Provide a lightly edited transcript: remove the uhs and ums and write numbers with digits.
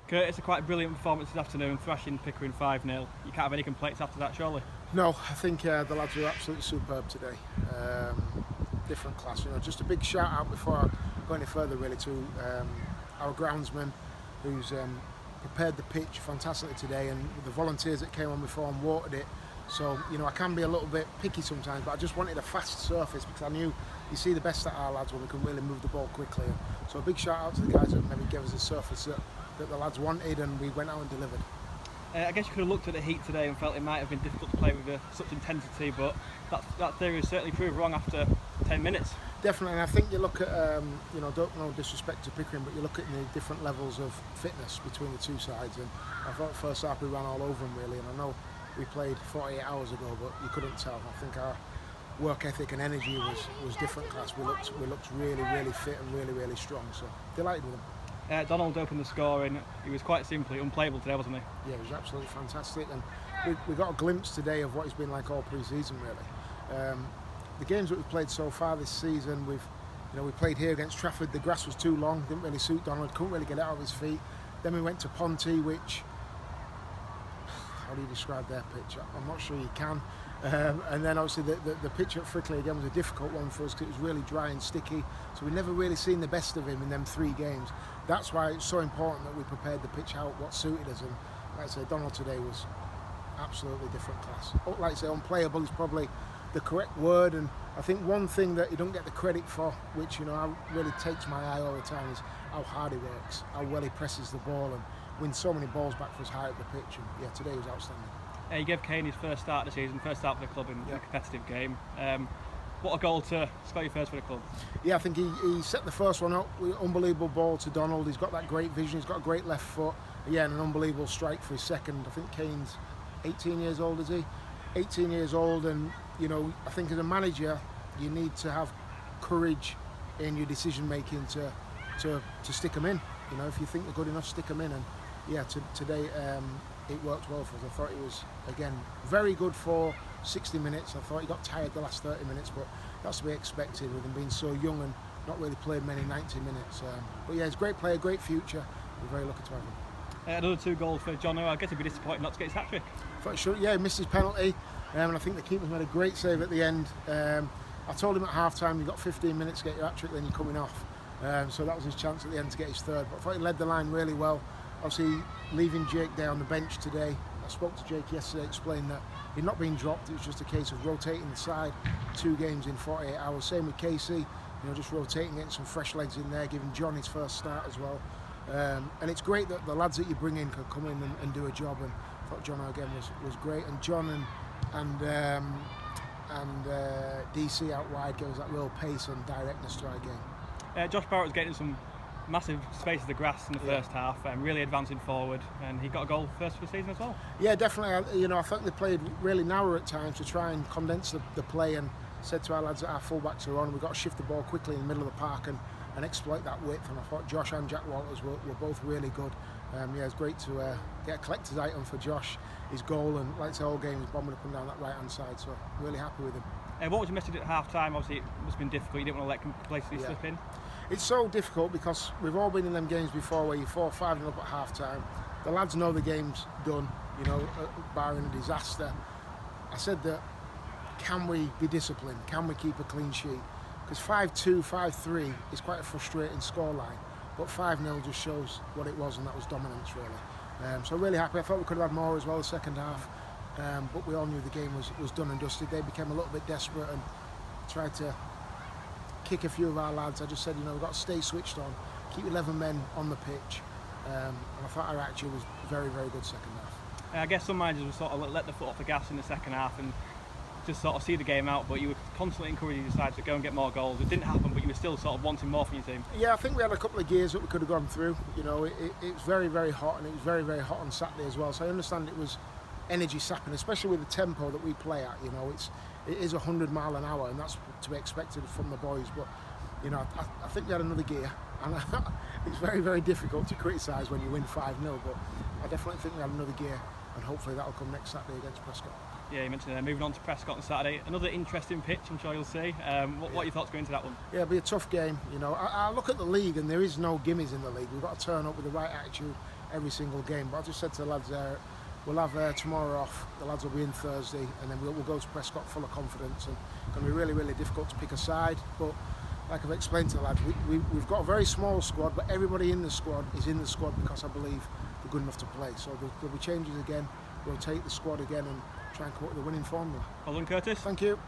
Kurt, it's a quite brilliant performance this afternoon, thrashing Pickering 5-0. You can't have any complaints after that, surely? No, I think the lads were absolutely superb today. Different class, just a big shout out before I go any further really to our groundsman who's prepared the pitch fantastically today, and the volunteers that came on before and watered it. So, I can be a little bit picky sometimes, but I just wanted a fast surface because I knew you see the best at our lads when we can really move the ball quickly. So a big shout out to the guys that maybe gave us a surface that the lads wanted, and we went out and delivered. I guess you could have looked at the heat today and felt it might have been difficult to play with such intensity, but that theory was certainly proved wrong after 10 minutes. Definitely, and I think you look at, don't no disrespect to Pickering, but you look at the different levels of fitness between the two sides, and I thought first half we ran all over them really, and I know we played 48 hours ago, but you couldn't tell. I think our work ethic and energy was different class. We looked really, really fit and really, really strong, so delighted with them. Donald opened the scoring. He was quite simply unplayable today, wasn't he? Yeah, he was absolutely fantastic, and we got a glimpse today of what he's been like all pre-season really. The games that we've played so far this season, we played here against Trafford. The grass was too long, didn't really suit Donald, couldn't really get out of his feet. Then we went to Ponty, which, how do you describe their pitch? I'm not sure you can. And then obviously the pitch at Frickley again was a difficult one for us because it was really dry and sticky. So we've never really seen the best of him in them 3 games. That's why it's so important that we prepared the pitch out what suited us. And like I say, Donald today was absolutely different class. Like I say, unplayable is probably the correct word. And I think one thing that he don't get the credit for, which really takes my eye all the time, is how hard he works, how well he presses the ball and wins so many balls back for us high up the pitch. And yeah, today was outstanding. He gave Kane his first start of the season, first start for the club in a competitive game. What a goal to score your first for the club. Yeah, I think he set the first one up with an unbelievable ball to Donald. He's got that great vision, he's got a great left foot. Yeah, and an unbelievable strike for his second. I think Kane's 18 years old, is he? 18 years old, and I think as a manager you need to have courage in your decision making to stick them in. If you think they're good enough, stick them in. And yeah, today it worked well for us. I thought he was, again, very good for 60 minutes. I thought he got tired the last 30 minutes, but that's to be expected with him being so young and not really played many 90 minutes. But yeah, he's a great player, great future. We're very lucky to have him. Another 2 goals for John. I guess he'd be disappointed not to get his hat-trick. He missed his penalty, and I think the keeper made a great save at the end. I told him at half-time, you've got 15 minutes to get your hat-trick, then you're coming off. So that was his chance at the end to get his third. But I thought he led the line really well. Obviously, leaving Jake there on the bench today. I spoke to Jake yesterday, explained that he'd not been dropped. It was just a case of rotating the side 2 games in 48 hours. Same with Casey, just rotating, getting some fresh legs in there, giving John his first start as well. And it's great that the lads that you bring in can come in and do a job. And I thought John again was great. And John and DC out wide gave us that real pace and directness to our game. Josh Barrett was getting some massive space of the grass in the first half, and really advancing forward, and he got a goal first for the season as well. Yeah, definitely. I think they played really narrow at times to try and condense the play, and said to our lads that our fullbacks are on, we've got to shift the ball quickly in the middle of the park and exploit that width. And I thought Josh and Jack Walters were both really good. It's great to get a collector's item for Josh, his goal, and like I say, all game he's bombing up and down that right hand side, so really happy with him. What was your message at half time? Obviously it must have been difficult, you didn't want to let complacency slip in. It's so difficult because we've all been in them games before where you're 4-5 up at half time. The lads know the game's done, barring a disaster. I said that, can we be disciplined? Can we keep a clean sheet? Because 5-2, 5-3 is quite a frustrating scoreline, but 5-0 just shows what it was, and that was dominance really. So really happy. I thought we could have had more as well the second half, but we all knew the game was done and dusted. They became a little bit desperate and tried to kick a few of our lads. I just said, we've got to stay switched on, keep 11 men on the pitch, and I thought our attitude was very, very good second half. I guess some managers will sort of let the foot off the gas in the second half and just sort of see the game out, but you were constantly encouraging your side to go and get more goals. It didn't happen, but you were still sort of wanting more from your team. Yeah, I think we had a couple of gears that we could have gone through. It was very, very hot, and it was very, very hot on Saturday as well, so I understand it was energy sapping, especially with the tempo that we play at. It is 100 mile an hour, and that's to be expected from the boys. But I think we had another gear, and it's very, very difficult to criticise when you win 5-0. But I definitely think we had another gear, and hopefully that'll come next Saturday against Prescott. Yeah, you mentioned moving on to Prescott on Saturday. Another interesting pitch, I'm sure you'll see. What are your thoughts going into that one? Yeah, it'll be a tough game. I look at the league, and there is no gimmies in the league. We've got to turn up with the right attitude every single game. But I just said to the lads there, we'll have tomorrow off. The lads will be in Thursday, and then we'll go to Prescott full of confidence. And it's going to be really, really difficult to pick a side. But like I've explained to the lads, we've got a very small squad, but everybody in the squad is in the squad because I believe they're good enough to play. So there'll be changes again. We'll take the squad again and try and come up with a winning formula. Well done, Curtis. Thank you.